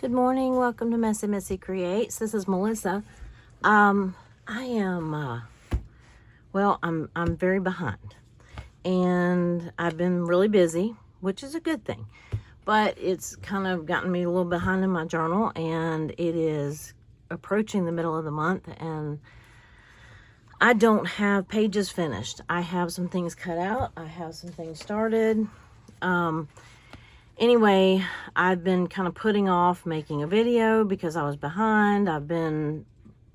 Good morning. Welcome to Messy Missy Creates. This is Melissa. I'm very behind, and I've been really busy, which is a good thing, but it's kind of gotten me a little behind in my journal, and it is approaching the middle of the month, and I don't have pages finished. I have some things cut out. I have some things started. Anyway, I've been kind of putting off making a video because I was behind. I've been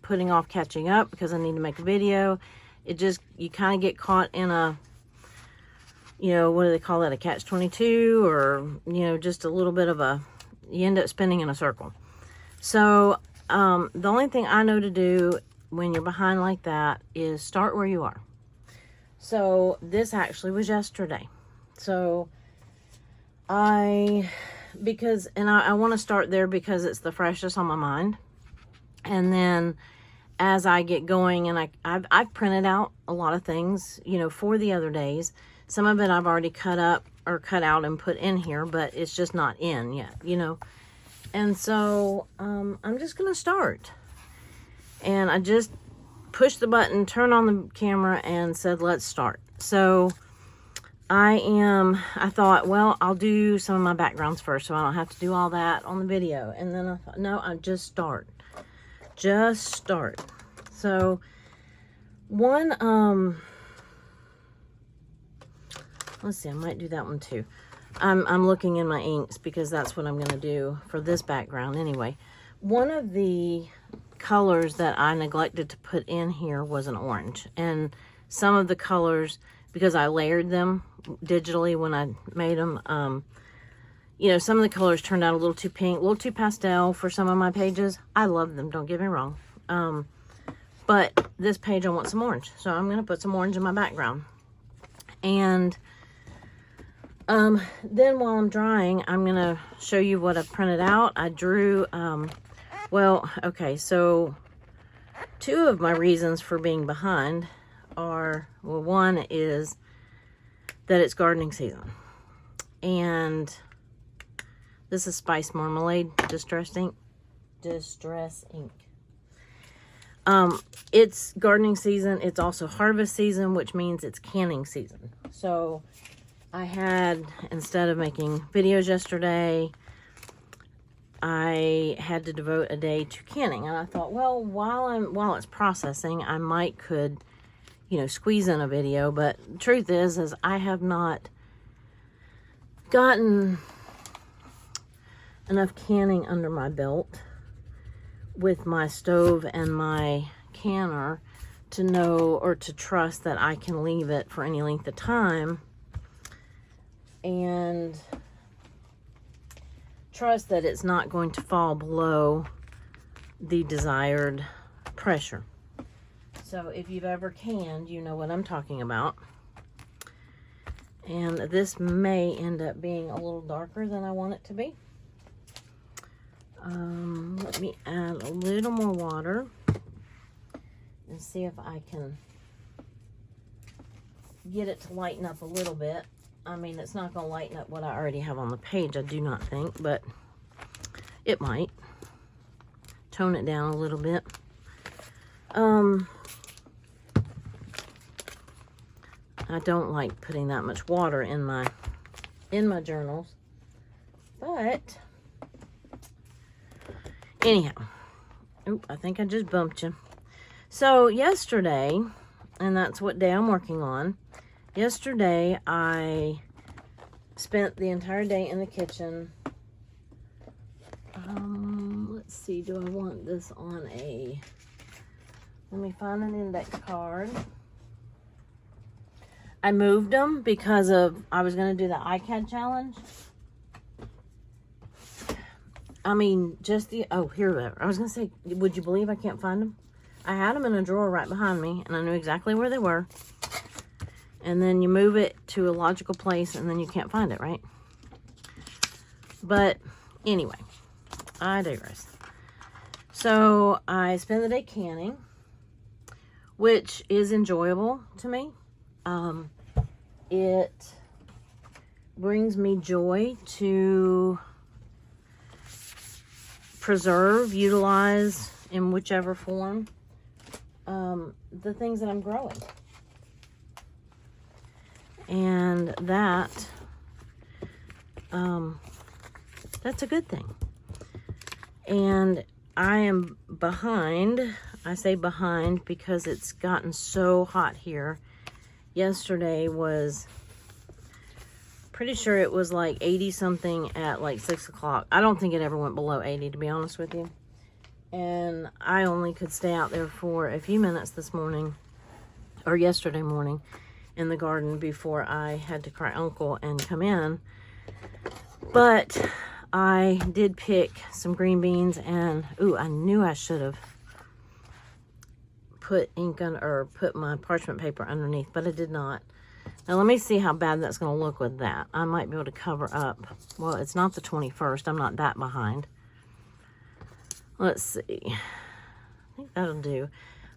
putting off catching up because I need to make a video. You kind of get caught in a, what do they call it? A catch-22, or, just a little bit of you end up spinning in a circle. So, the only thing I know to do when you're behind like that is start where you are. So, this actually was yesterday. So, I want to start there because it's the freshest on my mind. And then as I get going, and I've printed out a lot of things, for the other days. Some of it I've already cut out and put in here, but it's just not in yet, And so, I'm just going to start. And I just pushed the button, turned on the camera, and said, let's start. So I thought, well, I'll do some of my backgrounds first so I don't have to do all that on the video. And then I thought, no, I'll just start. Just start. So, let's see, I might do that one too. I'm looking in my inks because that's what I'm going to do for this background anyway. One of the colors that I neglected to put in here was an orange. And some of the colors, because I layered them digitally when I made them, some of the colors turned out a little too pink, a little too pastel for some of my pages. I love them, don't get me wrong. But this page I want some orange, so I'm going to put some orange in my background. And then while I'm drying, I'm going to show you what I've printed out. I drew, so two of my reasons for being behind are, one is that it's gardening season. And this is Spice Marmalade Distress Ink. It's gardening season. It's also harvest season, which means it's canning season. So I had, instead of making videos yesterday, I had to devote a day to canning. And I thought, well, while it's processing, I could squeeze in a video. But the truth is I have not gotten enough canning under my belt with my stove and my canner to know or to trust that I can leave it for any length of time and trust that it's not going to fall below the desired pressure. So if you've ever canned, you know what I'm talking about. And this may end up being a little darker than I want it to be. Let me add a little more water and see if I can get it to lighten up a little bit. I mean, it's not going to lighten up what I already have on the page, I do not think, but it might. Tone it down a little bit. I don't like putting that much water in my journals, but anyhow, I think I just bumped you. So yesterday, and that's what day I'm working on. Yesterday, I spent the entire day in the kitchen. Let's see, do I want this on let me find an index card. I moved them because I was going to do the iCAD challenge. I mean, here, I was going to say, would you believe I can't find them? I had them in a drawer right behind me, and I knew exactly where they were. And then you move it to a logical place, and then you can't find it, right? But anyway, I digress. So I spend the day canning, which is enjoyable to me. It brings me joy to preserve, utilize in whichever form the things that I'm growing. And that's a good thing. And I am behind. I say behind because it's gotten so hot here. Yesterday was, pretty sure it was like 80 something at like 6 o'clock. I don't think it ever went below 80, to be honest with you. And I only could stay out there for a few minutes this morning, or yesterday morning, in the garden before I had to cry uncle and come in. But I did pick some green beans, and ooh, I knew I should have put ink on, or put my parchment paper underneath, but I did not. Now let me see how bad that's going to look with that. I might be able to cover up. Well, it's not the 21st. I'm not that behind. Let's see. I think that'll do.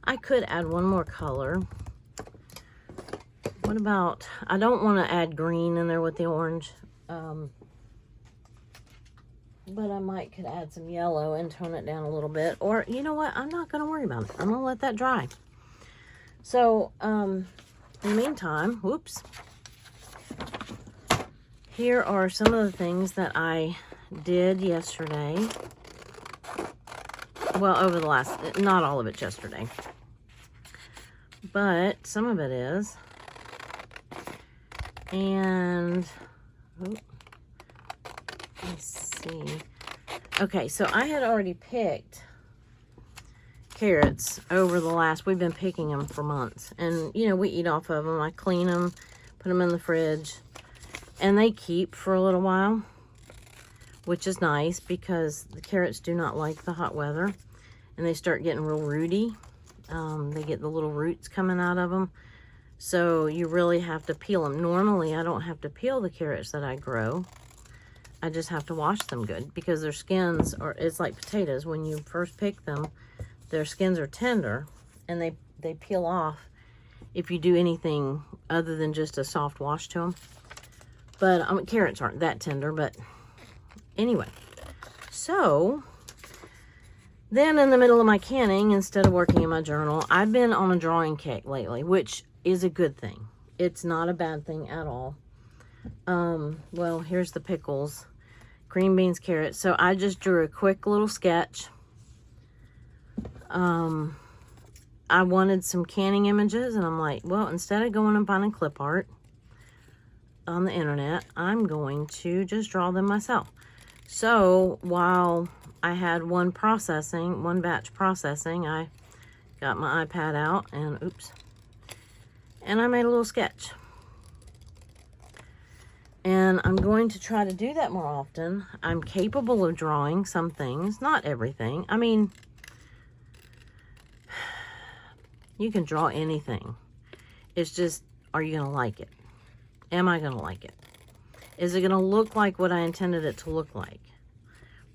I could add one more color. What about, I don't want to add green in there with the orange. But I could add some yellow and tone it down a little bit. Or, you know what? I'm not going to worry about it. I'm going to let that dry. So, in the meantime, whoops. Here are some of the things that I did yesterday. Well, over the last, not all of it yesterday, but some of it is. And, oh, let's see. Okay, so I had already picked carrots over the last, we've been picking them for months. And, you know, we eat off of them. I clean them, put them in the fridge, and they keep for a little while, which is nice because the carrots do not like the hot weather, and they start getting real rooty. They get the little roots coming out of them, so you really have to peel them. Normally, I don't have to peel the carrots that I grow. I just have to wash them good because their skins are, it's like potatoes. When you first pick them, their skins are tender, and they peel off if you do anything other than just a soft wash to them. But carrots aren't that tender, but anyway. So then in the middle of my canning, instead of working in my journal, I've been on a drawing kick lately, which is a good thing. It's not a bad thing at all. Well, here's the pickles, green beans, carrots. So I just drew a quick little sketch. I wanted some canning images, and I'm like, well, instead of going and finding clip art on the internet, I'm going to just draw them myself. So while I had one batch processing, I got my iPad out and and I made a little sketch. And I'm going to try to do that more often. I'm capable of drawing some things, not everything. I mean, you can draw anything. It's just, are you going to like it? Am I going to like it? Is it going to look like what I intended it to look like?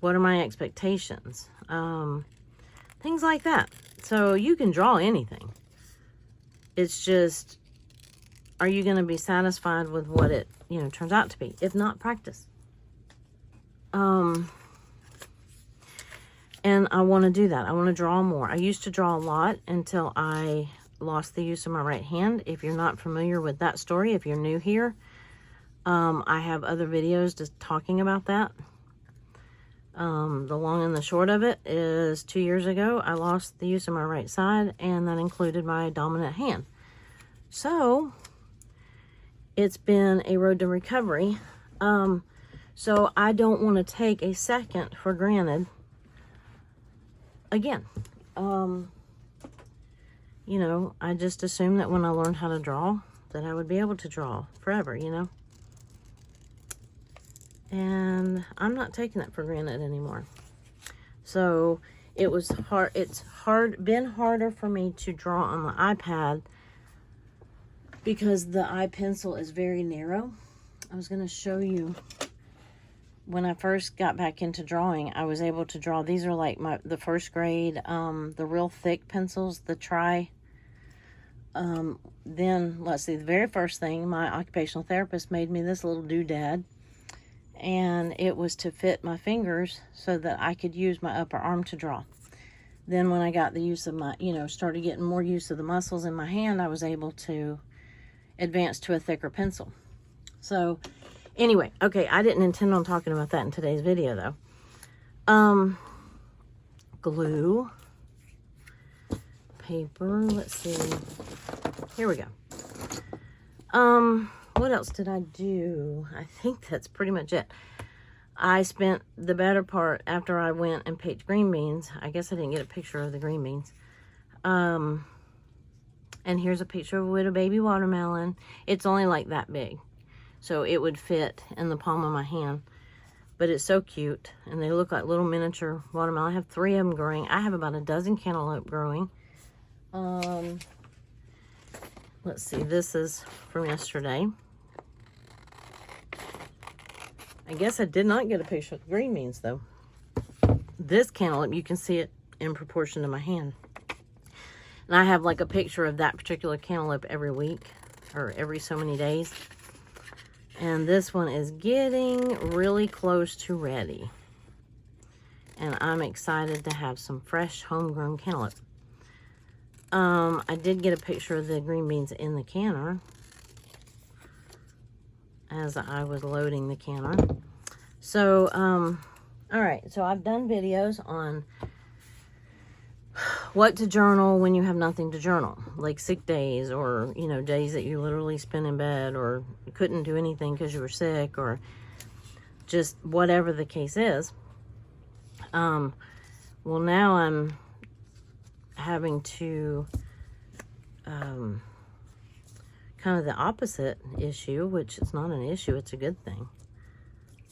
What are my expectations? Things like that. So you can draw anything. It's just, are you going to be satisfied with what it, turns out to be? If not, practice. And I want to do that. I want to draw more. I used to draw a lot until I lost the use of my right hand. If you're not familiar with that story, if you're new here, I have other videos just talking about that. The long and the short of it is 2 years ago, I lost the use of my right side, and that included my dominant hand. So it's been a road to recovery. So I don't want to take a second for granted again. I just assumed that when I learned how to draw, that I would be able to draw forever, And I'm not taking that for granted anymore. So it was hard. It's been harder for me to draw on the iPad because the iPencil is very narrow. I was going to show you when I first got back into drawing, I was able to draw. These are like the first grade, the real thick pencils, the Tri. Then let's see, the very first thing, my occupational therapist made me this little doodad. and it was to fit my fingers so that I could use my upper arm to draw. Then when I got the use of my, started getting more use of the muscles in my hand, I was able to advance to a thicker pencil. So anyway, okay, I didn't intend on talking about that in today's video though. Glue, paper, let's see. Here we go. What else did I do? I think that's pretty much it. I spent the better part after I went and picked green beans. I guess I didn't get a picture of the green beans. And here's a picture of a little baby watermelon. It's only like that big, so it would fit in the palm of my hand. But it's so cute, and they look like little miniature watermelon. I have 3 of them growing. I have about a dozen cantaloupe growing. Let's see, this is from yesterday. I guess I did not get a picture of the green beans though. This cantaloupe, you can see it in proportion to my hand. And I have like a picture of that particular cantaloupe every week or every so many days. And this one is getting really close to ready. And I'm excited to have some fresh homegrown cantaloupe. I did get a picture of the green beans in the canner as I was loading the canner. So, all right, so I've done videos on what to journal when you have nothing to journal, like sick days, or, days that you literally spent in bed or couldn't do anything because you were sick, or just whatever the case is. Well, now I'm having to, kind of the opposite issue, which is not an issue, it's a good thing.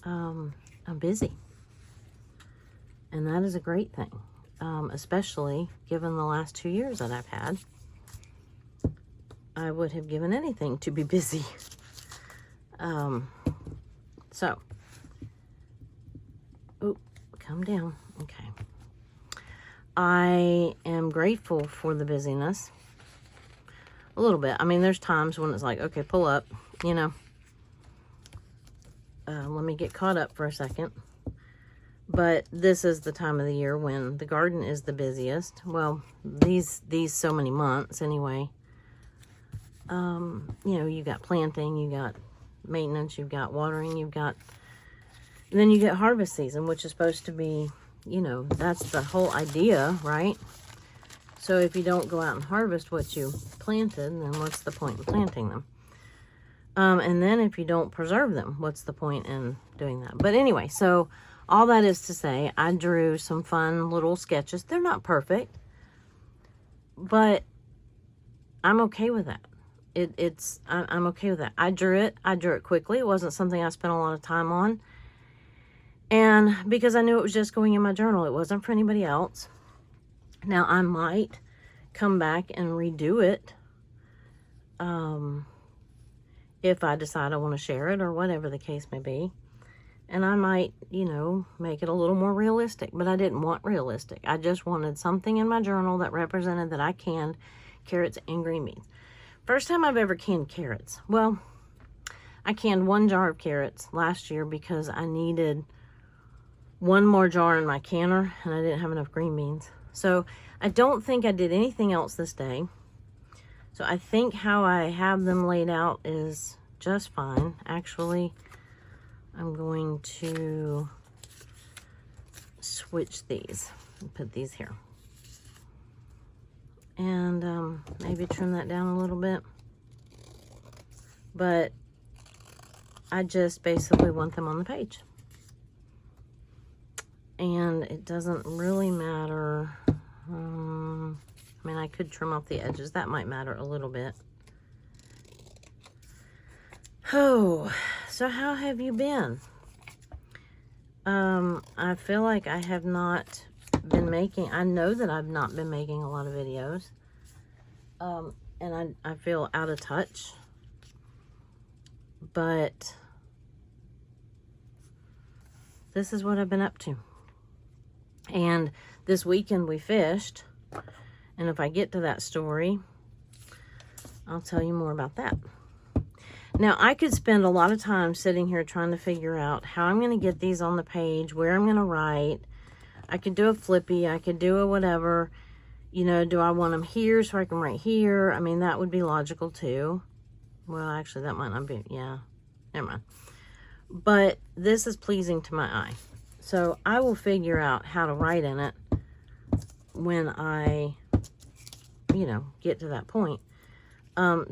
I'm busy. And that is a great thing, especially given the last 2 years that I've had. I would have given anything to be busy. So, oh, calm down. Okay. I am grateful for the busyness. A little bit. I mean, there's times when it's like, okay, pull up, let me get caught up for a second. But this is the time of the year when the garden is the busiest. Well, these so many months anyway. You got planting, you got maintenance, you've got watering, then you get harvest season, which is supposed to be, that's the whole idea, right? So if you don't go out and harvest what you planted, then what's the point in planting them? And then if you don't preserve them, what's the point in doing that? But anyway, so all that is to say, I drew some fun little sketches. They're not perfect, but I'm okay with that. I'm okay with that. I drew it quickly. It wasn't something I spent a lot of time on. And because I knew it was just going in my journal, it wasn't for anybody else. Now, I might come back and redo it if I decide I want to share it or whatever the case may be. And I might, make it a little more realistic. But I didn't want realistic. I just wanted something in my journal that represented that I canned carrots and green beans. First time I've ever canned carrots. Well, I canned 1 jar of carrots last year because I needed 1 more jar in my canner and I didn't have enough green beans. So I don't think I did anything else this day. So I think how I have them laid out is just fine. Actually, I'm going to switch these and put these here. And maybe trim that down a little bit. But I just basically want them on the page. And it doesn't really matter. I mean, I could trim off the edges. That might matter a little bit. Oh, so how have you been? I feel like I have not been making, I know that I've not been making a lot of videos. And I feel out of touch. But this is what I've been up to. And this weekend we fished. And if I get to that story, I'll tell you more about that. Now, I could spend a lot of time sitting here trying to figure out how I'm going to get these on the page, where I'm going to write. I could do a flippy, I could do a whatever. You know, do I want them here so I can write here? I mean, that would be logical too. Well, actually, that might not be, yeah, never mind. But this is pleasing to my eye. So I will figure out how to write in it when I, you know, get to that point.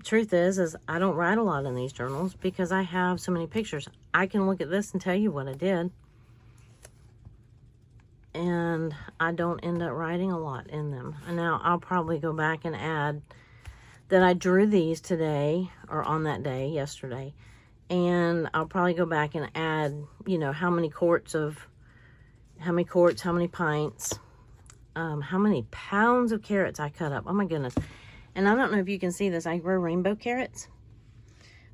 Truth is I don't write a lot in these journals because I have so many pictures. I can look at this and tell you what I did. And I don't end up writing a lot in them. And now I'll probably go back and add that I drew these today, or on that day, yesterday. And I'll probably go back and add, you know, how many quarts, how many pints, how many pounds of carrots I cut up. Oh my goodness. And I don't know if you can see this. I grow rainbow carrots.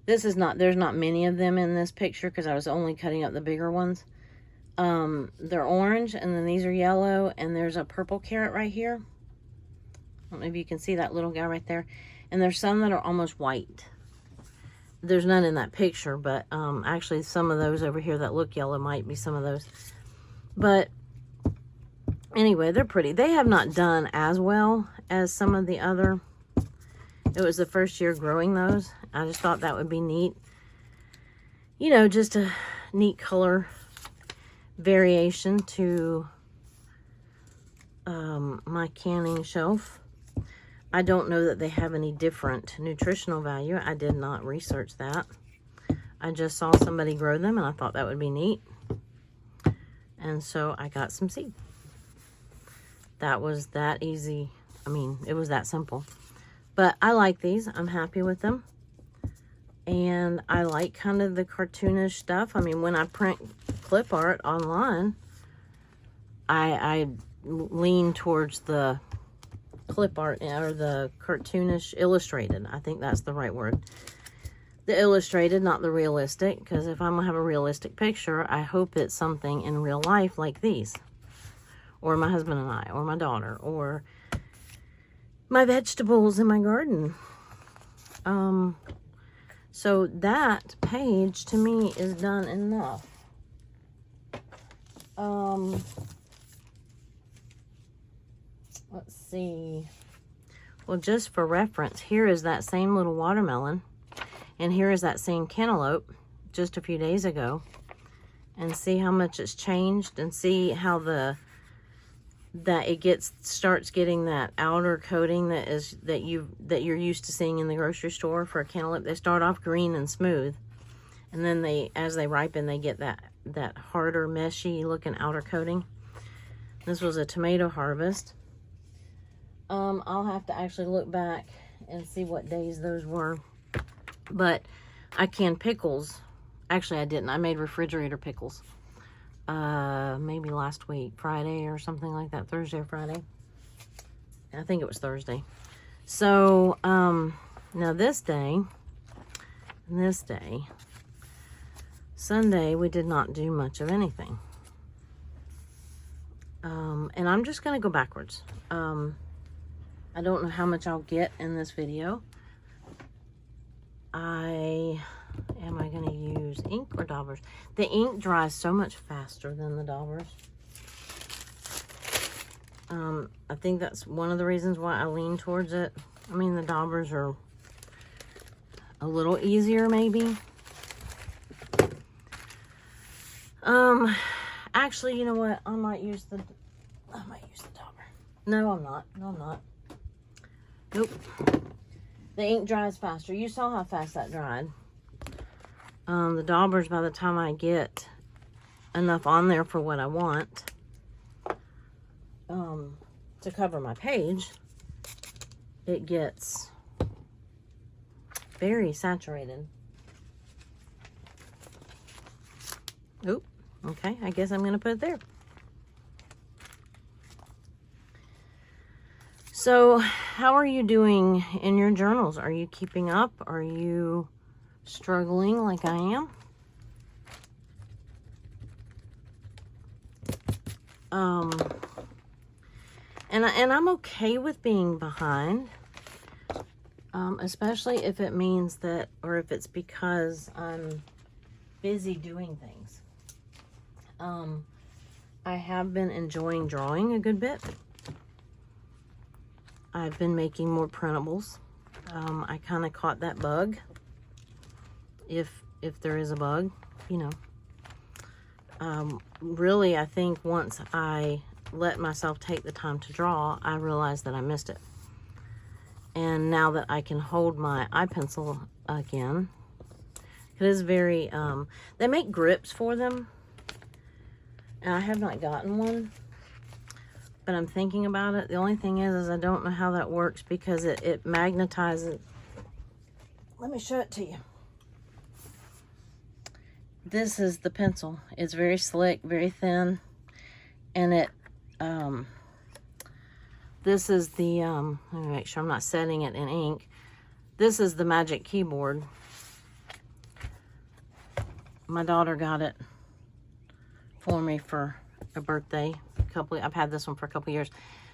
This is not, there's not many of them in this picture because I was only cutting up the bigger ones. They're orange, and then these are yellow, and there's a purple carrot right here. I don't know if you can see that little guy right there. And there's some that are almost white. There's none in that picture, but actually some of those over here that look yellow might be some of those. But anyway, they're pretty. They have not done as well as some of the other. It was the first year growing those. I just thought that would be neat. You know, just a neat color variation to my canning shelf. I don't know that they have any different nutritional value. I did not research that. I just saw somebody grow them and I thought that would be neat. And so I got some seed. That was that easy. I mean, it was that simple. But I like these. I'm happy with them. And I like kind of the cartoonish stuff. I mean, when I print clip art online, I lean towards the clip art or the cartoonish illustrated. I think that's the right word. The illustrated, not the realistic, because if I'm gonna have a realistic picture, I hope it's something in real life like these, or my husband and I, or my daughter, or my vegetables in my garden. So that page to me is done enough. Let's see. Well, just for reference, here is that same little watermelon, and here is that same cantaloupe just a few days ago. And see how much it's changed, and see how starts getting that outer coating that you're used to seeing in the grocery store for a cantaloupe. They start off green and smooth, and then as they ripen, they get that harder, meshy looking outer coating. This was a tomato harvest. I'll have to actually look back and see what days those were. But I canned pickles. Actually, I didn't. I made refrigerator pickles. Maybe last week, Friday or something like that. Thursday or Friday. I think it was Thursday. So, now this day, Sunday, we did not do much of anything. And I'm just going to go backwards. I don't know how much I'll get in this video. Am I going to use ink or daubers? The ink dries so much faster than the daubers. I think that's one of the reasons why I lean towards it. I mean, the daubers are a little easier, maybe. Actually, you know what? I might use the dauber. No, I'm not. No, I'm not. Nope. The ink dries faster. You saw how fast that dried. The daubers, by the time I get enough on there for what I want to cover my page, it gets very saturated. Oop. Okay, I guess I'm going to put it there. So, how are you doing in your journals? Are you keeping up? Are you struggling like I am? And I'm okay with being behind. especially if it means that, or if it's because I'm busy doing things. I have been enjoying drawing a good bit. I've been making more printables. I kind of caught that bug, if there is a bug, you know. Really, I think once I let myself take the time to draw, I realized that I missed it. And now that I can hold my eye pencil again, it is very, they make grips for them, and I have not gotten one, but I'm thinking about it. The only thing is I don't know how that works because it magnetizes. Let me show it to you. This is the pencil. It's very slick, very thin, and it, this is the, let me make sure I'm not setting it in ink. This is the Magic Keyboard. My daughter got it for me for a birthday. I've had this one for a couple years.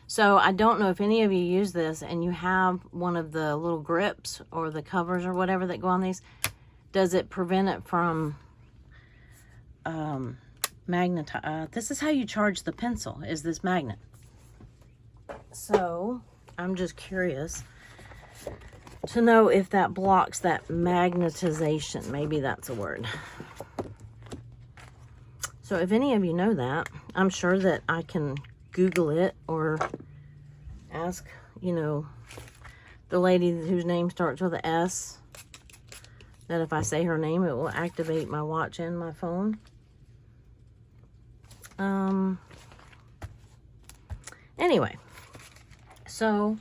So I don't know if any of you use this and you have one of the little grips or the covers or whatever that go on these. Does it prevent it from this is how you charge the pencil, is this magnet. So I'm just curious to know if that blocks that magnetization. Maybe that's a word. So if any of you know that, I'm sure that I can Google it or ask, you know, the lady whose name starts with an S, that if I say her name, it will activate my watch and my phone. Anyway, so,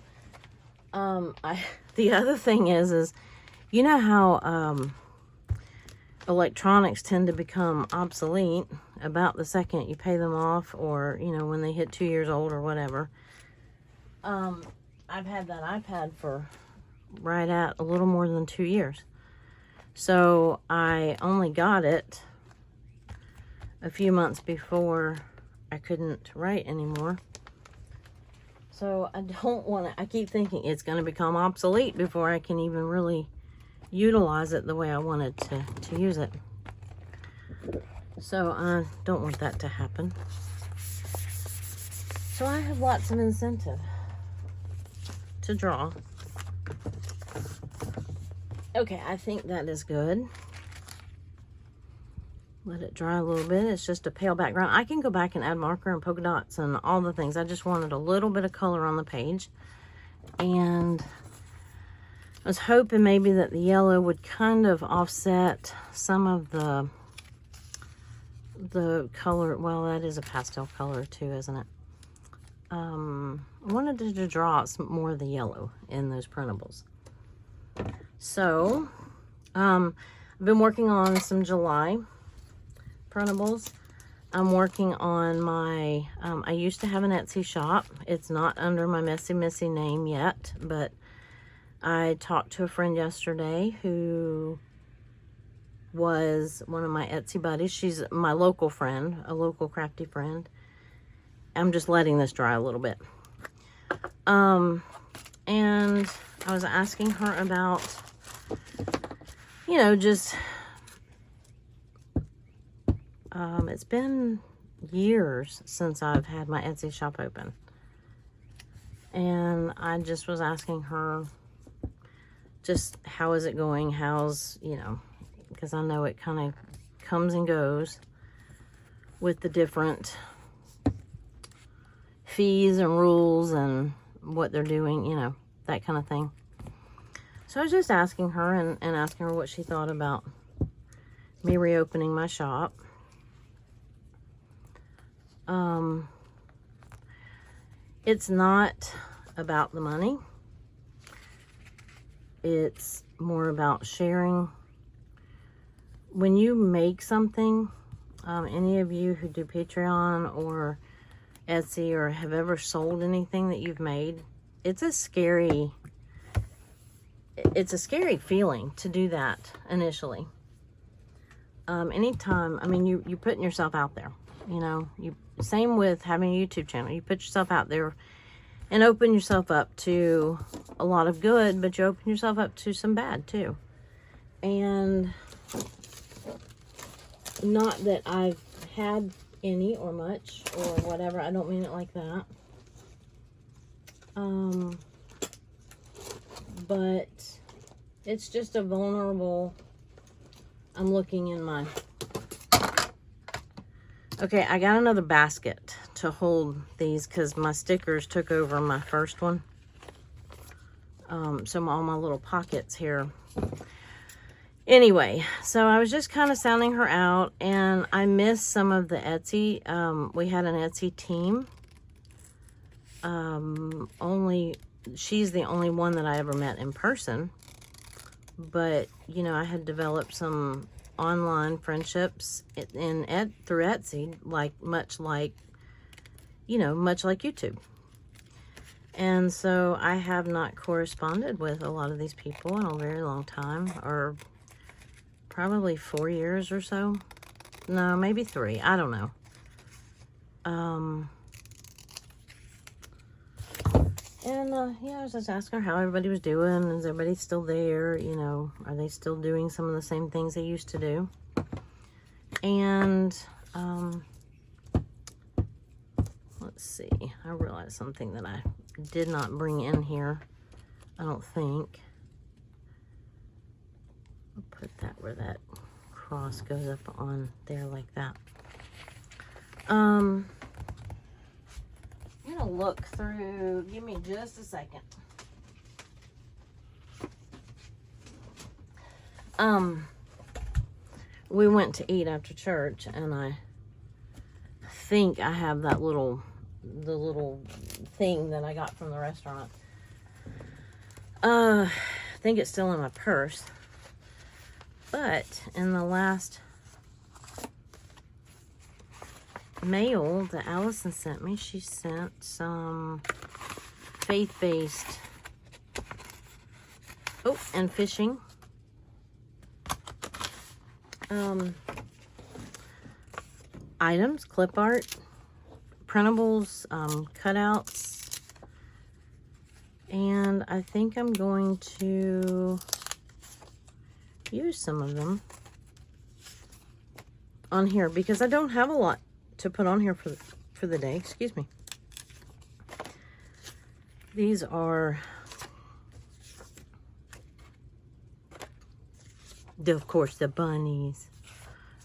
the other thing is, you know how, electronics tend to become obsolete about the second you pay them off, or, you know, when they hit 2 years old or whatever. I've had that iPad for right at a little more than 2 years. So I only got it a few months before I couldn't write anymore. So I don't want to, I keep thinking it's going to become obsolete before I can even really utilize it the way I wanted to use it. So I don't want that to happen. So I have lots of incentive to draw. Okay, I think that is good. Let it dry a little bit. It's just a pale background. I can go back and add marker and polka dots and all the things. I just wanted a little bit of color on the page. And I was hoping maybe that the yellow would kind of offset some of the color. Well, that is a pastel color too, isn't it? I wanted to draw out some more of the yellow in those printables. So, I've been working on some July printables. I'm working on my, I used to have an Etsy shop. It's not under my Messy Missy name yet, but I talked to a friend yesterday who was one of my Etsy buddies. She's my local friend, a local crafty friend. I'm just letting this dry a little bit. And I was asking her about, you know, just, it's been years since I've had my Etsy shop open. And I just was asking her, just how is it going? How's, you know, because I know it kind of comes and goes with the different fees and rules and what they're doing, you know, that kind of thing. So I was just asking her and asking her what she thought about me reopening my shop. It's not about the money. It's more about sharing. When you make something, any of you who do Patreon or Etsy or have ever sold anything that you've made, it's a scary feeling to do that initially. Anytime, I mean, you're putting yourself out there, you know, same with having a YouTube channel. You put yourself out there and open yourself up to a lot of good, but you open yourself up to some bad too. And not that I've had any or much or whatever. I don't mean it like that. But it's just a vulnerable, I'm looking in my, okay, I got another basket to hold these because my stickers took over my first one. So all my little pockets here. Anyway, so I was just kind of sounding her out, and I missed some of the Etsy. We had an Etsy team. She's the only one that I ever met in person. But, you know, I had developed some online friendships through Etsy, much like YouTube. And so I have not corresponded with a lot of these people in a very long time, or probably 4 years or so. No, maybe 3. I don't know. Yeah, I was just asking her how everybody was doing. Is everybody still there? You know, are they still doing some of the same things they used to do? And, let's see. I realized something that I did not bring in here, I don't think. I'll put that where that cross goes up on there like that. I'm gonna look through, give me just a second. We went to eat after church, and I think I have the little thing that I got from the restaurant. I think it's still in my purse. But in the last mail that Allison sent me, she sent some faith-based, and fishing. Items, clip art, printables, cutouts, and I think I'm going to use some of them on here because I don't have a lot to put on here for the day. Excuse me. These are, of course, the bunnies.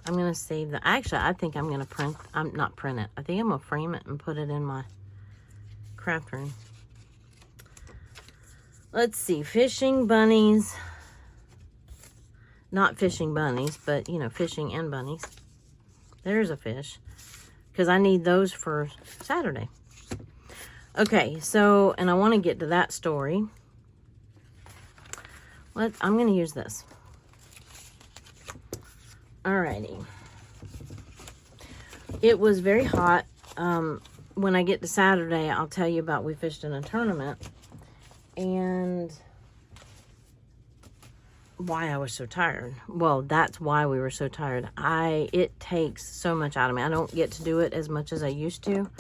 I'm going to save the, actually, I think I'm going to not print it. I think I'm going to frame it and put it in my craft room. Let's see, fishing bunnies. Not fishing bunnies, but, you know, fishing and bunnies. There's a fish. Because I need those for Saturday. Okay, so, and I want to get to that story. I'm going to use this. Alrighty. It was very hot. When I get to Saturday, I'll tell you about we fished in a tournament. And why I was so tired. Well, that's why we were so tired. It takes so much out of me. I don't get to do it as much as I used to.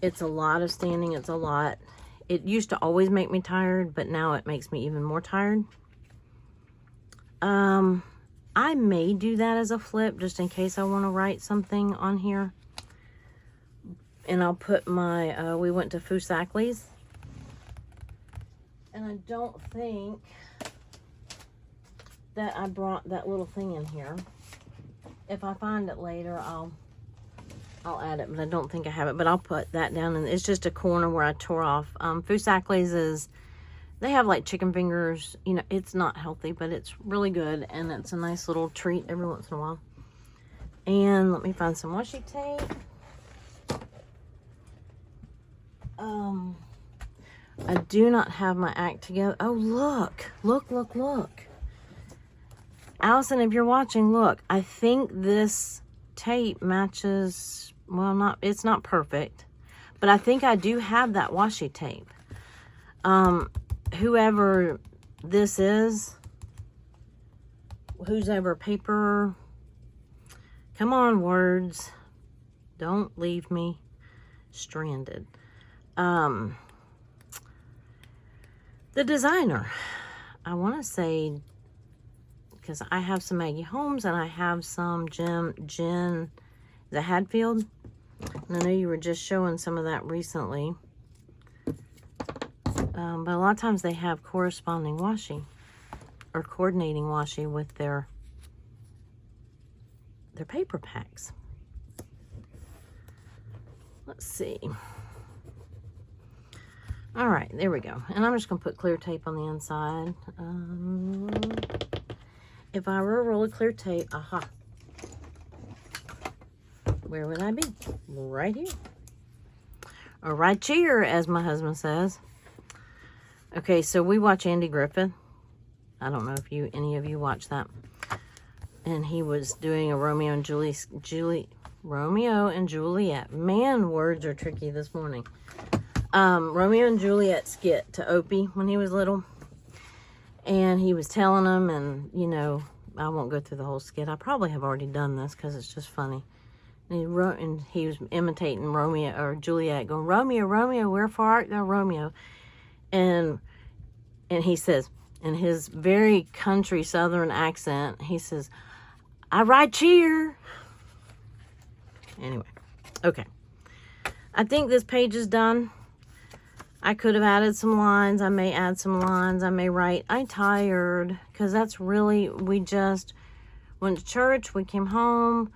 It's a lot of standing. It's a lot. It used to always make me tired, but now it makes me even more tired. I may do that as a flip just in case I want to write something on here. And I'll put my, we went to Foosackly's. And I don't think that I brought that little thing in here. If I find it later, I'll add it, but I don't think I have it. But I'll put that down, and it's just a corner where I tore off. Foosackly's is, they have like chicken fingers. You know, it's not healthy, but it's really good, and it's a nice little treat every once in a while. And let me find some washi tape. I do not have my act together. Oh, look. Look, look, look. Allison, if you're watching, look. I think this tape matches, well, it's not perfect, but I think I do have that washi tape. Whoever this is, whoever paper, come on, words. Don't leave me stranded. The designer, I want to say, because I have some Maggie Holmes and I have some Jen the Hadfield. And I know you were just showing some of that recently. But a lot of times they have corresponding washi or coordinating washi with their paper packs. Let's see. All right, there we go. And I'm just going to put clear tape on the inside. If I were a roll of clear tape, aha. Where would I be? Right here. Or right here, as my husband says. Okay, so we watch Andy Griffith. I don't know if any of you watch that. And he was doing a Romeo and Juliet. Man, words are tricky this morning. Romeo and Juliet skit to Opie when he was little. And he was telling them, and, you know, I won't go through the whole skit. I probably have already done this because it's just funny. And he was imitating Romeo or Juliet, going, Romeo, Romeo, wherefore art thou, Romeo? And he says, in his very country southern accent, he says, I ride cheer. Anyway, okay. I think this page is done. I could have added some lines. I may add some lines. I may write, I'm tired. Because that's really, we just went to church. We came home.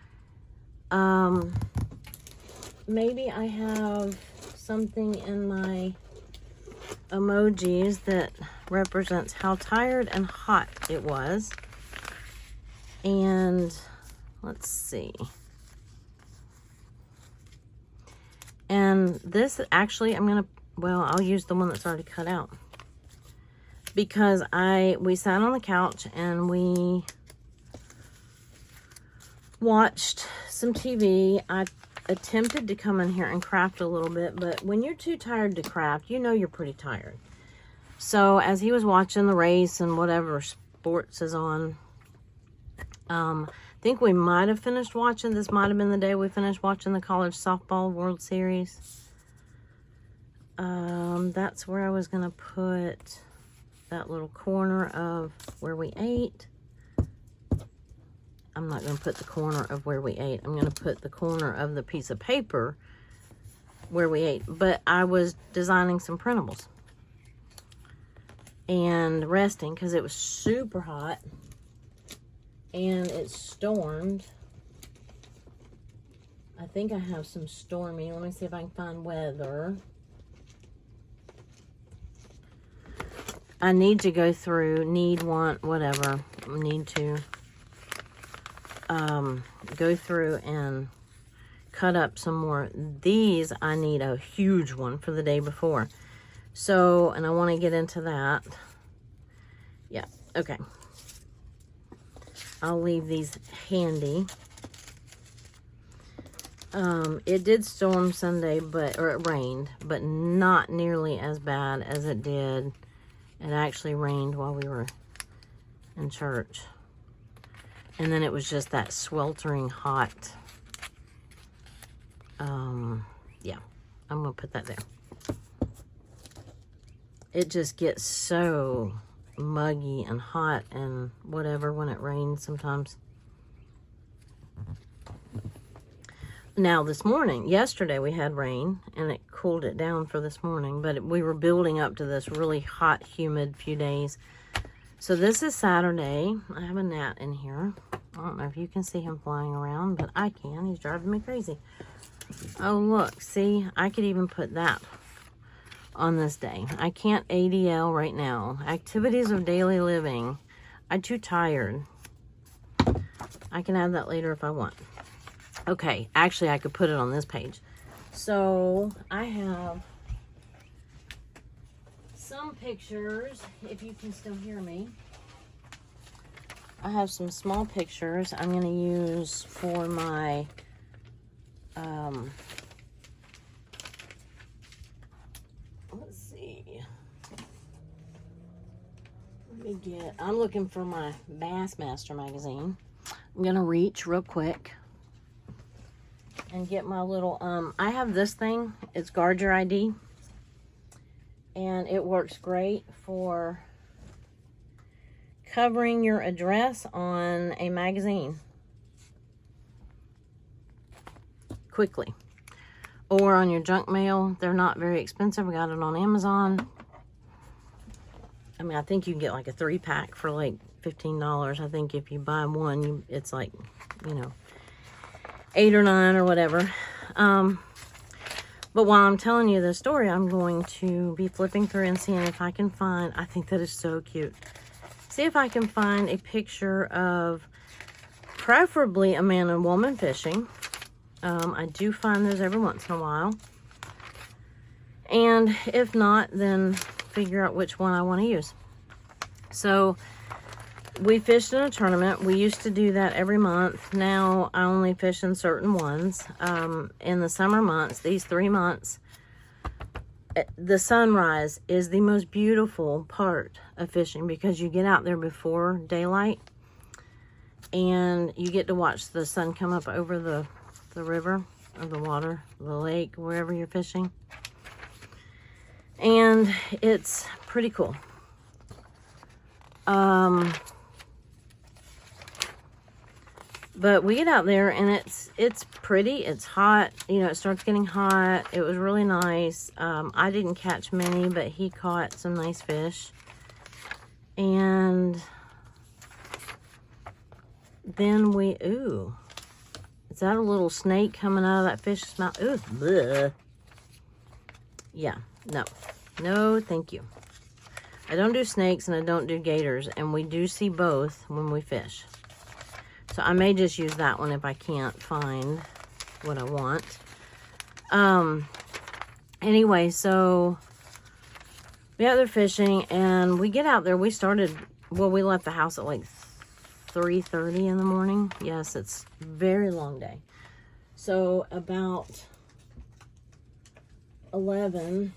Maybe I have something in my emojis that represents how tired and hot it was. And let's see. And this actually, I'll use the one that's already cut out. Because we sat on the couch and we watched some TV. I attempted to come in here and craft a little bit, but when you're too tired to craft, you know you're pretty tired. So as he was watching the race and whatever sports is on, I think we might have finished watching, this might have been the day we finished watching the College Softball World Series. That's where I was going to put that little corner of where we ate. I'm not going to put the corner of where we ate. I'm going to put the corner of the piece of paper where we ate. But I was designing some printables and resting because it was super hot and it stormed. I think I have some stormy. Let me see if I can find weather. I need to go through, whatever. Need to go through and cut up some more. These, I need a huge one for the day before. So, and I want to get into that. Yeah, okay. I'll leave these handy. It did storm Sunday, or it rained, but not nearly as bad as it did. It actually rained while we were in church. And then it was just that sweltering hot. Yeah, I'm going to put that there. It just gets so muggy and hot and whatever when it rains sometimes. Now yesterday we had rain and it cooled it down for this morning, but we were building up to this really hot, humid few days. So this is Saturday. I have a gnat in here. I don't know if you can see him flying around, but I can. He's driving me crazy. Oh, look. See, I could even put that on this day. I can't ADL right now. Activities of daily living. I'm too tired. I can add that later if I want. Okay, actually, I could put it on this page. So, I have some pictures, if you can still hear me. I have some small pictures I'm going to use for my let's see. I'm looking for my Bassmaster magazine. I'm going to reach real quick and get my little, I have this thing. It's Guard Your ID. And it works great for covering your address on a magazine quickly. Or on your junk mail. They're not very expensive. I got it on Amazon. I mean, I think you can get like a 3-pack for like $15. I think if you buy one, it's like, you know, 8 or 9 or whatever. But while I'm telling you this story, I'm going to be flipping through and seeing if I can find, I think that is so cute. See if I can find a picture of preferably a man and woman fishing. I do find those every once in a while. And if not, then figure out which one I want to use. So we fished in a tournament. We used to do that every month. Now I only fish in certain ones. In the summer months, these 3 months, the sunrise is the most beautiful part of fishing because you get out there before daylight and you get to watch the sun come up over the river or the water, the lake, wherever you're fishing. And it's pretty cool. But we get out there and it's pretty, it's hot, you know, it starts getting hot. It was really nice. I didn't catch many, but he caught some nice fish. And then ooh, is that a little snake coming out of that fish's mouth? Ooh, bleh. Yeah, no, thank you. I don't do snakes and I don't do gators, and we do see both when we fish. So I may just use that one if I can't find what I want. Anyway, so we out there fishing and we get out there. We left the house at like 3:30 in the morning. Yes, it's a very long day. So about 11,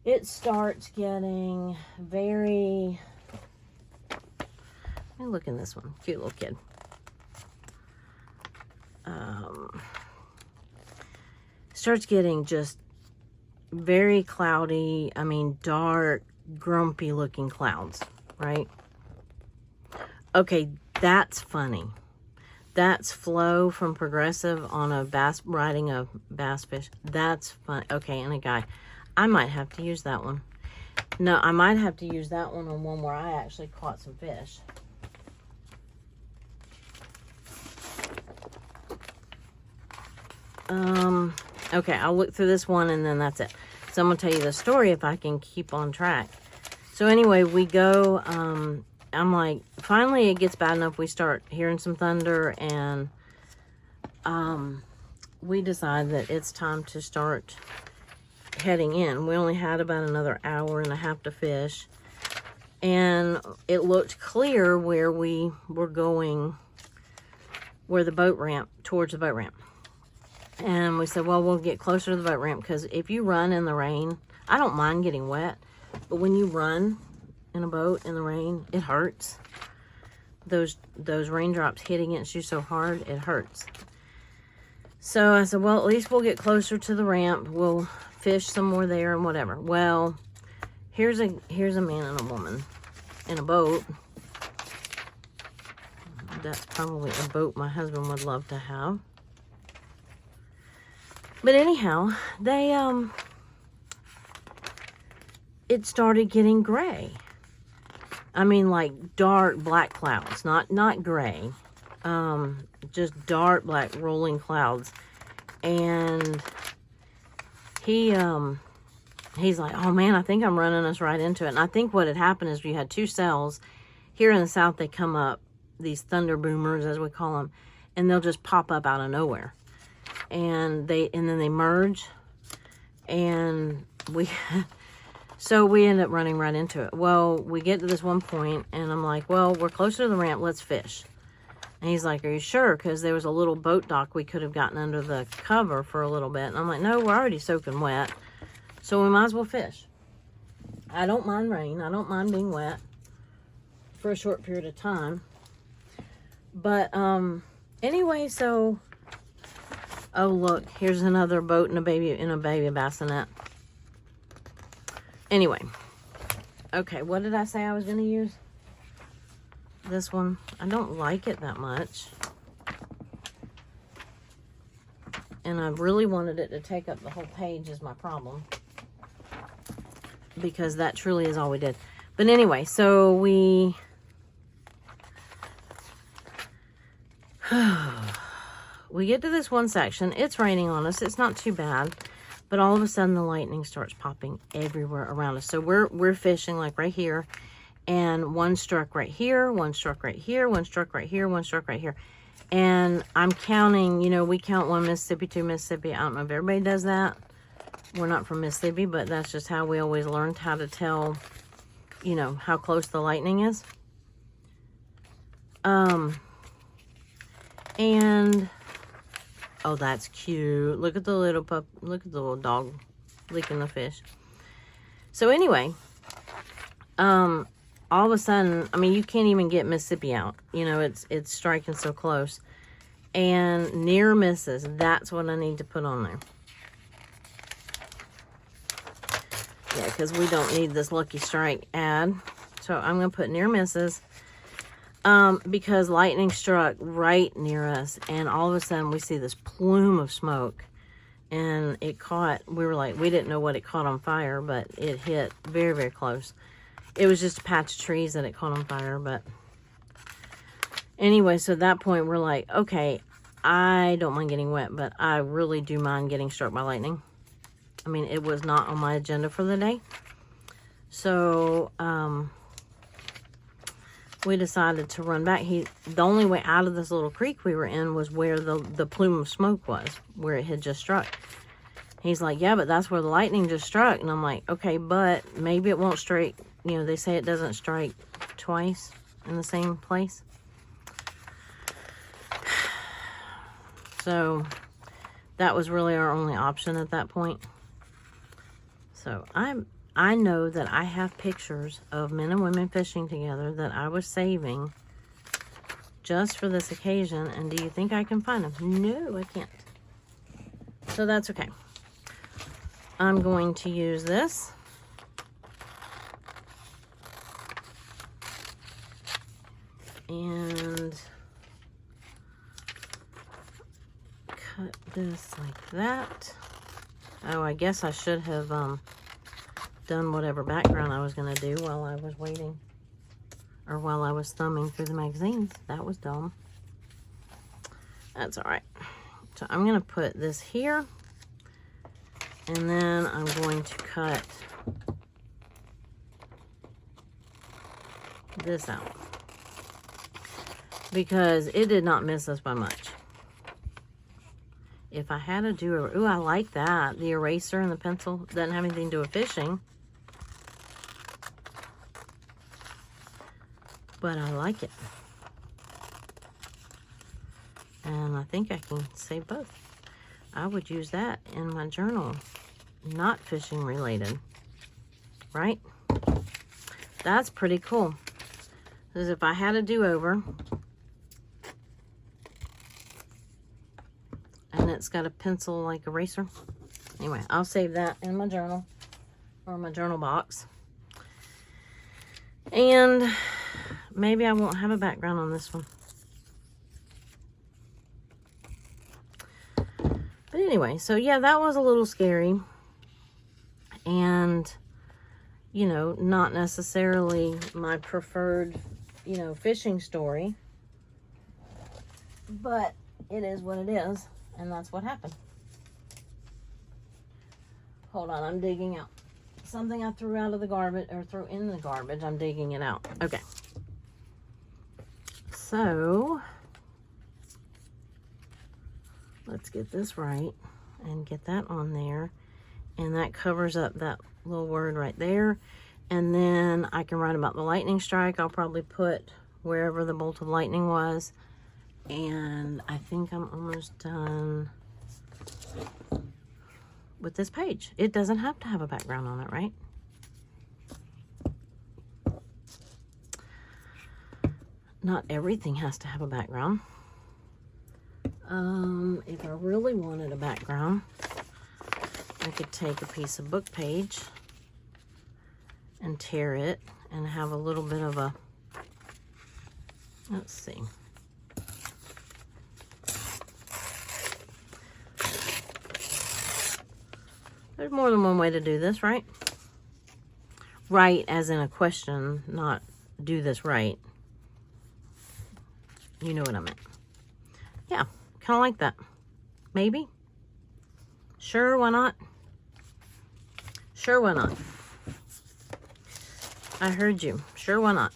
it starts getting very... Let me look in this one. Cute little kid. Starts getting just very cloudy. I mean, dark, grumpy looking clouds, right? Okay, that's funny. That's Flo from Progressive on a bass, riding a bass fish. That's fun. Okay, and a guy. I might have to use that one. No, I might have to use that one on one where I actually caught some fish. Okay, I'll look through this one and then that's it. So I'm going to tell you the story if I can keep on track. So anyway, we go, I'm like, finally it gets bad enough. We start hearing some thunder and we decide that it's time to start heading in. We only had about another hour and a half to fish. And it looked clear where we were going, towards the boat ramp. And we said, well, we'll get closer to the boat ramp because if you run in the rain, I don't mind getting wet, but when you run in a boat in the rain, it hurts. Those raindrops hit against you so hard, it hurts. So I said, well, at least we'll get closer to the ramp. We'll fish some more there and whatever. Well, here's a man and a woman in a boat. That's probably a boat my husband would love to have. But anyhow, they, it started getting gray. I mean, like dark black clouds, not gray. Just dark black rolling clouds. And he's like, oh man, I think I'm running us right into it. And I think what had happened is we had 2 cells. Here in the South, they come up, these thunder boomers, as we call them, and they'll just pop up out of nowhere. And then they merge, and so we end up running right into it. Well, we get to this one point, and I'm like, well, we're closer to the ramp, let's fish. And he's like, are you sure? Because there was a little boat dock we could have gotten under the cover for a little bit. And I'm like, no, we're already soaking wet, so we might as well fish. I don't mind rain. I don't mind being wet for a short period of time. But anyway, so Oh, look, here's another boat and a baby bassinet. Anyway, okay, what did I say I was going to use? This one. I don't like it that much. And I really wanted it to take up the whole page is my problem. Because that truly is all we did. But anyway, so we... we get to this one section. It's raining on us. It's not too bad. But all of a sudden, the lightning starts popping everywhere around us. So we're fishing like right here. And one struck right here, one struck right here, one struck right here, one struck right here. And I'm counting, you know, we count 1 Mississippi, 2 Mississippi. I don't know if everybody does that. We're not from Mississippi, but that's just how we always learned how to tell, you know, how close the lightning is. And, oh, that's cute. Look at the little pup. Look at the little dog licking the fish. So anyway, all of a sudden, I mean, you can't even get Mississippi out. You know, it's striking so close. And near misses, that's what I need to put on there. Yeah, because we don't need this Lucky Strike ad. So I'm going to put near misses. Because lightning struck right near us. And all of a sudden, we see this plume of smoke. And it caught, we were like, we didn't know what it caught on fire, but it hit very, very close. It was just a patch of trees that it caught on fire, but anyway, so at that point we're like, okay, I don't mind getting wet, but I really do mind getting struck by lightning. I mean, it was not on my agenda for the day. So, we decided to run back. The only way out of this little creek we were in was where the plume of smoke was, where it had just struck. He's like, yeah, but that's where the lightning just struck. And I'm like, okay, but maybe it won't strike. You know, they say it doesn't strike twice in the same place. So that was really our only option at that point. So I know that I have pictures of men and women fishing together that I was saving just for this occasion. And do you think I can find them? No, I can't. So that's okay. I'm going to use this. And cut this like that. Oh, I guess I should have done whatever background I was going to do while I was waiting. Or while I was thumbing through the magazines. That was dumb. That's alright. So I'm going to put this here. And then I'm going to cut this out. Because it did not miss us by much. If I had to do ooh, I like that. The eraser and the pencil doesn't have anything to do with fishing. But I like it. And I think I can save both. I would use that in my journal. Not fishing related. Right? That's pretty cool. Because if I had a do-over, and it's got a pencil like eraser. Anyway, I'll save that in my journal, or my journal box. And maybe I won't have a background on this one. But anyway, so yeah, that was a little scary. And, you know, not necessarily my preferred, you know, fishing story. But it is what it is. And that's what happened. Hold on, I'm digging out something I threw out of the garbage, or threw in the garbage. I'm digging it out. Okay. So, let's get this right and get that on there. And that covers up that little word right there. And then I can write about the lightning strike. I'll probably put wherever the bolt of lightning was. And I think I'm almost done with this page. It doesn't have to have a background on it, right? Not everything has to have a background. If I really wanted a background, I could take a piece of book page and tear it and have a little bit of a, let's see. There's more than one way to do this, right? Right as in a question, not do this right. You know what I meant. Yeah, kind of like that. Maybe. Sure, why not? Sure, why not? I heard you. Sure, why not?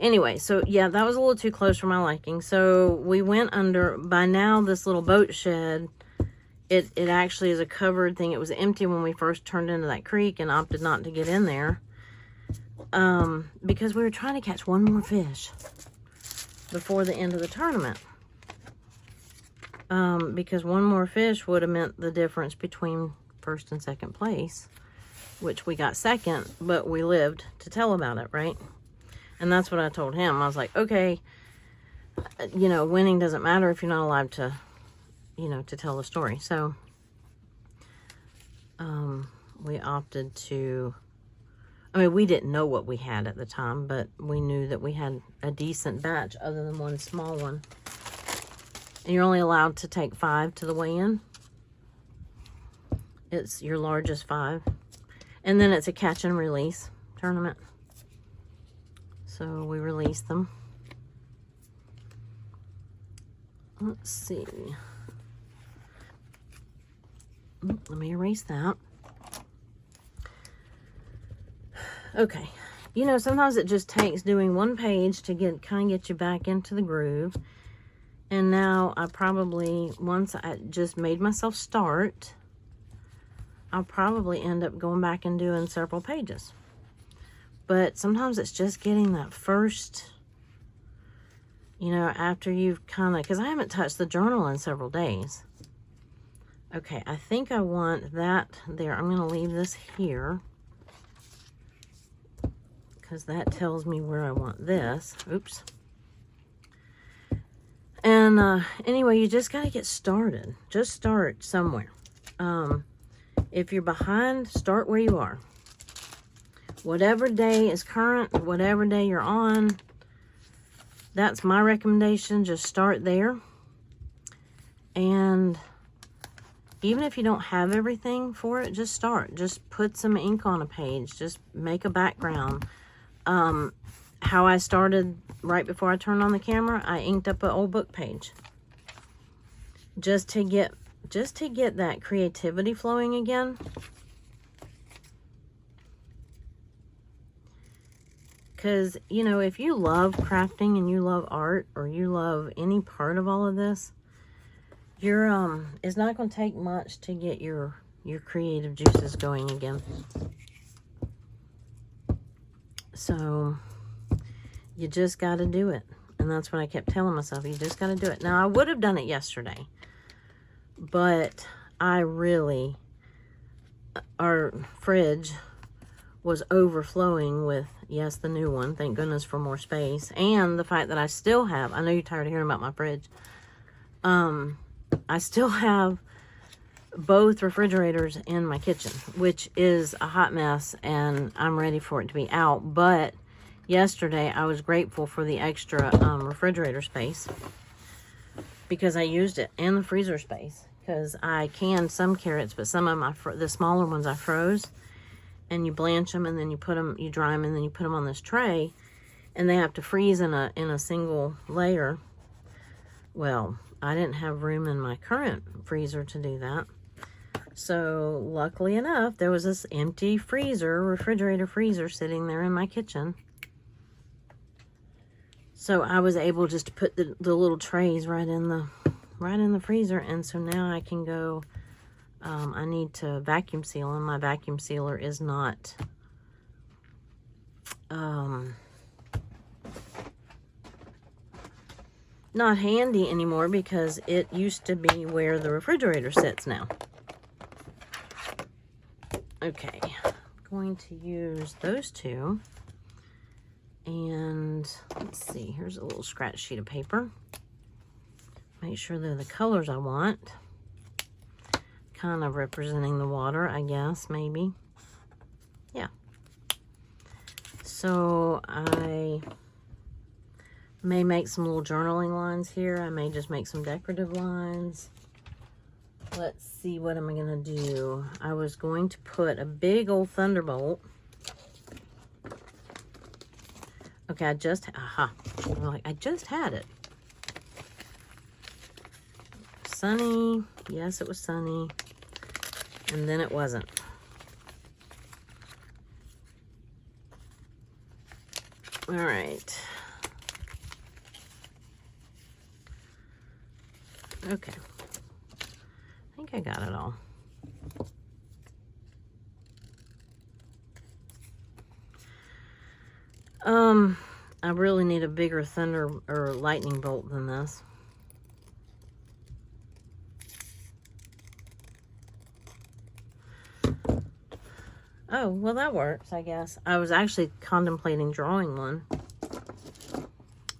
Anyway, so yeah, that was a little too close for my liking. So we went under, by now this little boat shed, it actually is a covered thing. It was empty when we first turned into that creek and opted not to get in there. Because we were trying to catch one more fish before the end of the tournament. Because one more fish would have meant the difference between first and second place, which we got second, but we lived to tell about it, right? And that's what I told him. I was like, okay, you know, winning doesn't matter if you're not allowed to, you know, to tell the story. So, we opted to, I mean, we didn't know what we had at the time, but we knew that we had a decent batch other than one small one. And you're only allowed to take 5 to the weigh-in. It's your largest 5. And then it's a catch and release tournament. So we released them. Let's see. Let me erase that. Okay. You know, sometimes it just takes doing one page to kind of get you back into the groove. And now I probably, once I just made myself start, I'll probably end up going back and doing several pages. But sometimes it's just getting that first, you know, after you've kind of, because I haven't touched the journal in several days. Okay, I think I want that there. I'm going to leave this here, because that tells me where I want this. Oops. And anyway, you just got to get started. Just start somewhere. If you're behind, start where you are. Whatever day is current, whatever day you're on, that's my recommendation. Just start there. And even if you don't have everything for it, just start. Just put some ink on a page. Just make a background. How I started right before I turned on the camera, I inked up an old book page. Just to get that creativity flowing again. Because, you know, if you love crafting and you love art, or you love any part of all of this, it's not going to take much to get your creative juices going again. So, you just got to do it. And that's what I kept telling myself. You just got to do it. Now, I would have done it yesterday. But our fridge was overflowing with, yes, the new one. Thank goodness for more space. And the fact that I still have, I know you're tired of hearing about my fridge. I still have both refrigerators in my kitchen, which is a hot mess, and I'm ready for it to be out. But yesterday, I was grateful for the extra refrigerator space, because I used it, and the freezer space, because I canned some carrots, but some of the smaller ones I froze. And you blanch them, and then you dry them, and then you put them on this tray, and they have to freeze in a single layer. Well, I didn't have room in my current freezer to do that. So luckily enough, there was this empty refrigerator freezer sitting there in my kitchen. So I was able just to put the little trays right in the freezer, and so now I can go. I need to vacuum seal, and my vacuum sealer is not handy anymore, because it used to be where the refrigerator sits now. Okay, I'm going to use those two And let's see, here's a little scratch sheet of paper. Make sure they're the colors I want. Kind of representing the water, I guess, maybe. Yeah. So I may make some little journaling lines here. I may just make some decorative lines. Let's see, what am I gonna do? I was going to put a big old thunderbolt. Okay, I just had it. Sunny, yes, it was sunny, and then it wasn't. All right. Okay. I think I got it all. I really need a bigger thunder or lightning bolt than this. Oh, well, that works, I guess. I was actually contemplating drawing one.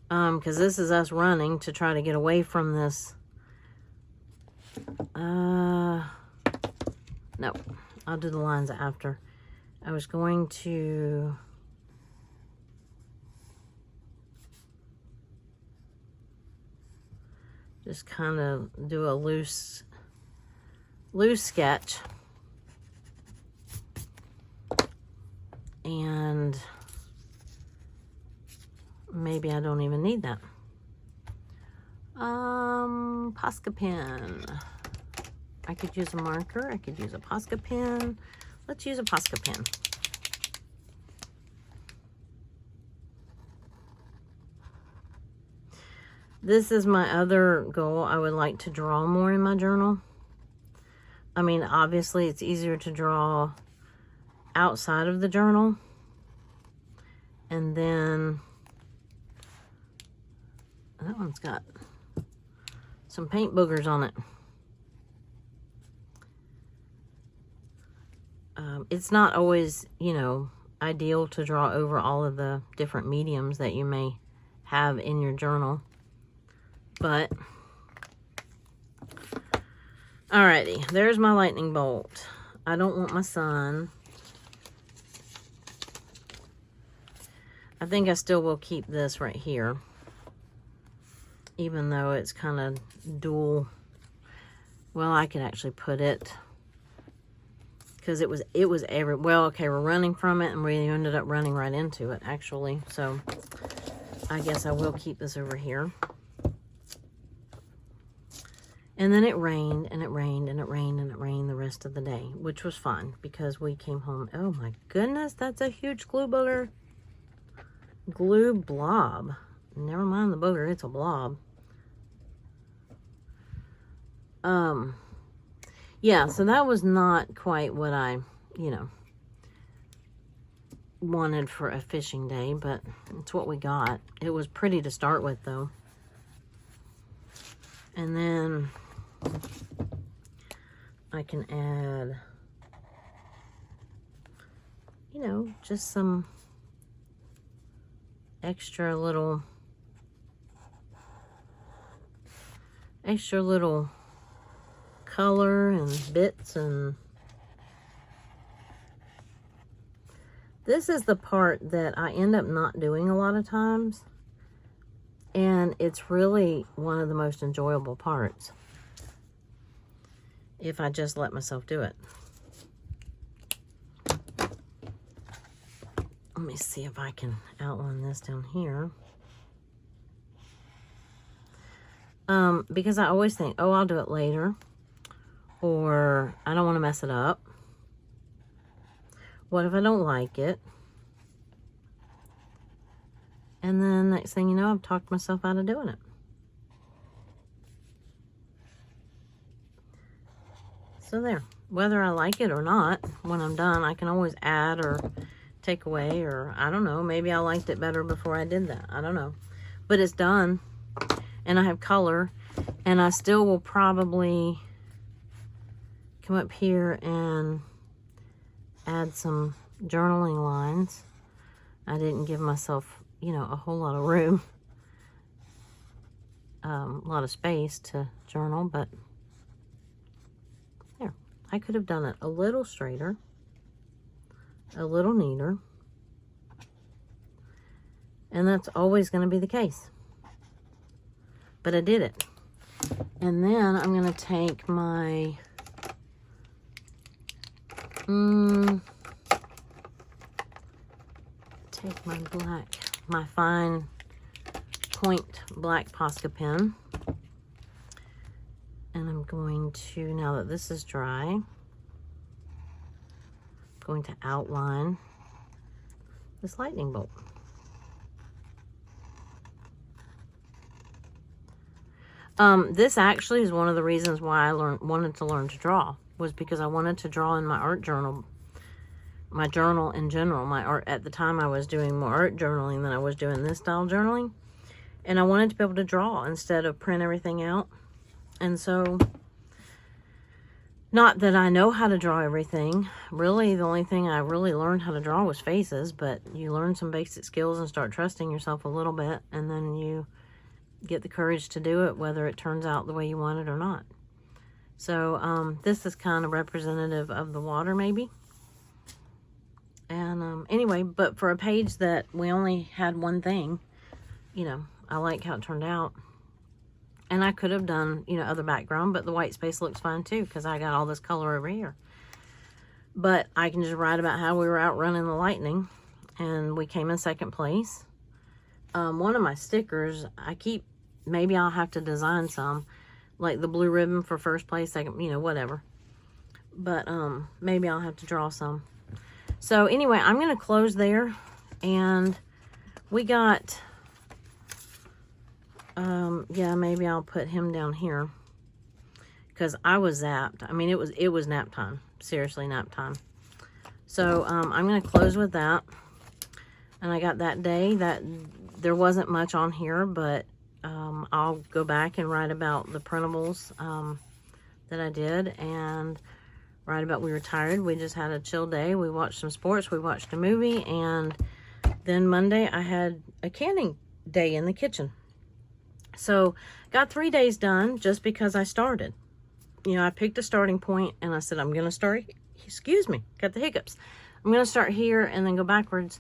Because this is us running to try to get away from this. No, I'll do the lines after. I was going to... just kind of do a loose sketch. And maybe I don't even need that. Posca pen. I could use a marker. I could use a Posca pen. Let's use a Posca pen. This is my other goal. I would like to draw more in my journal. I mean, obviously it's easier to draw outside of the journal. And then that one's got some paint boogers on it. It's not always, you know, ideal to draw over all of the different mediums that you may have in your journal. But, alrighty, there's my lightning bolt. I don't want my sun. I think I still will keep this right here, even though it's kind of dual. Well, I could actually put it, because it was every, well, okay, we're running from it, and we ended up running right into it, actually. So, I guess I will keep this over here. And then it rained, and it rained, and it rained, and it rained the rest of the day, which was fun, because we came home. Oh my goodness, that's a huge glue booger. Glue blob. Never mind the booger, it's a blob. Yeah, so that was not quite what I, you know, wanted for a fishing day, but it's what we got. It was pretty to start with, though. And then I can add, you know, just some extra little color and bits. And this is the part that I end up not doing a lot of times, and it's really one of the most enjoyable parts if I just let myself do it. Let me see if I can outline this down here. Because I always think, oh, I'll do it later, or I don't want to mess it up. What if I don't like it? And then next thing you know, I've talked myself out of doing it. So there, whether I like it or not, when I'm done, I can always add or take away, or I don't know, maybe I liked it better before I did that. I don't know. But it's done, and I have color, and I still will probably come up here and add some journaling lines. I didn't give myself you know, a whole lot of room, a lot of space to journal, but there. I could have done it a little straighter, a little neater, and that's always going to be the case. But I did it. And then I'm going to take my my fine point black Posca pen, and I'm going to, now that this is dry, I'm going to outline this lightning bolt. This actually is one of the reasons why I wanted to learn to draw, was because I wanted to draw in my art journal, my journal in general, my art. At the time I was doing more art journaling than I was doing this style journaling, and I wanted to be able to draw instead of print everything out. And so, not that I know how to draw everything, really the only thing I really learned how to draw was faces, but you learn some basic skills and start trusting yourself a little bit, and then you get the courage to do it, whether it turns out the way you want it or not. So this is kind of representative of the water, maybe. And anyway, but for a page that we only had one thing, you know, I like how it turned out. And I could have done, you know, other background, but the white space looks fine too, because I got all this color over here. But I can just write about how we were out running the lightning, and we came in second place. One of my stickers, maybe I'll have to design some, like the blue ribbon for first place, second, you know, whatever. But maybe I'll have to draw some. So anyway, I'm going to close there, and we got, yeah, maybe I'll put him down here, because I was zapped. I mean, it was nap time, seriously nap time. So I'm going to close with that. And I got that day that there wasn't much on here, but I'll go back and write about the printables that I did, and write about we were tired. We just had a chill day. We watched some sports. We watched a movie. And then Monday I had a canning day in the kitchen. So got 3 days done just because I started. You know, I picked a starting point and I said, I'm going to start, excuse me, got the hiccups. I'm going to start here and then go backwards.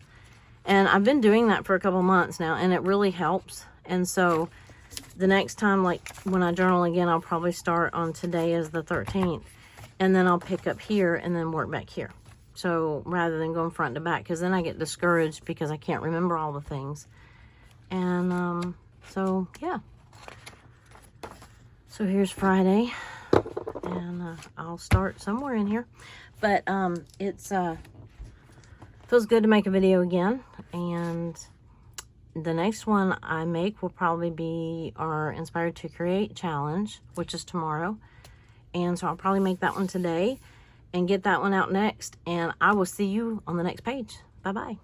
And I've been doing that for a couple months now, and it really helps. And so the next time, like when I journal again, I'll probably start on today as the 13th. And then I'll pick up here and then work back here. So rather than going front to back, because then I get discouraged because I can't remember all the things. And so, yeah. So here's Friday. And I'll start somewhere in here. But it's feels good to make a video again. And the next one I make will probably be our Inspired to Create challenge, which is tomorrow. And so I'll probably make that one today and get that one out next. And I will see you on the next page. Bye-bye.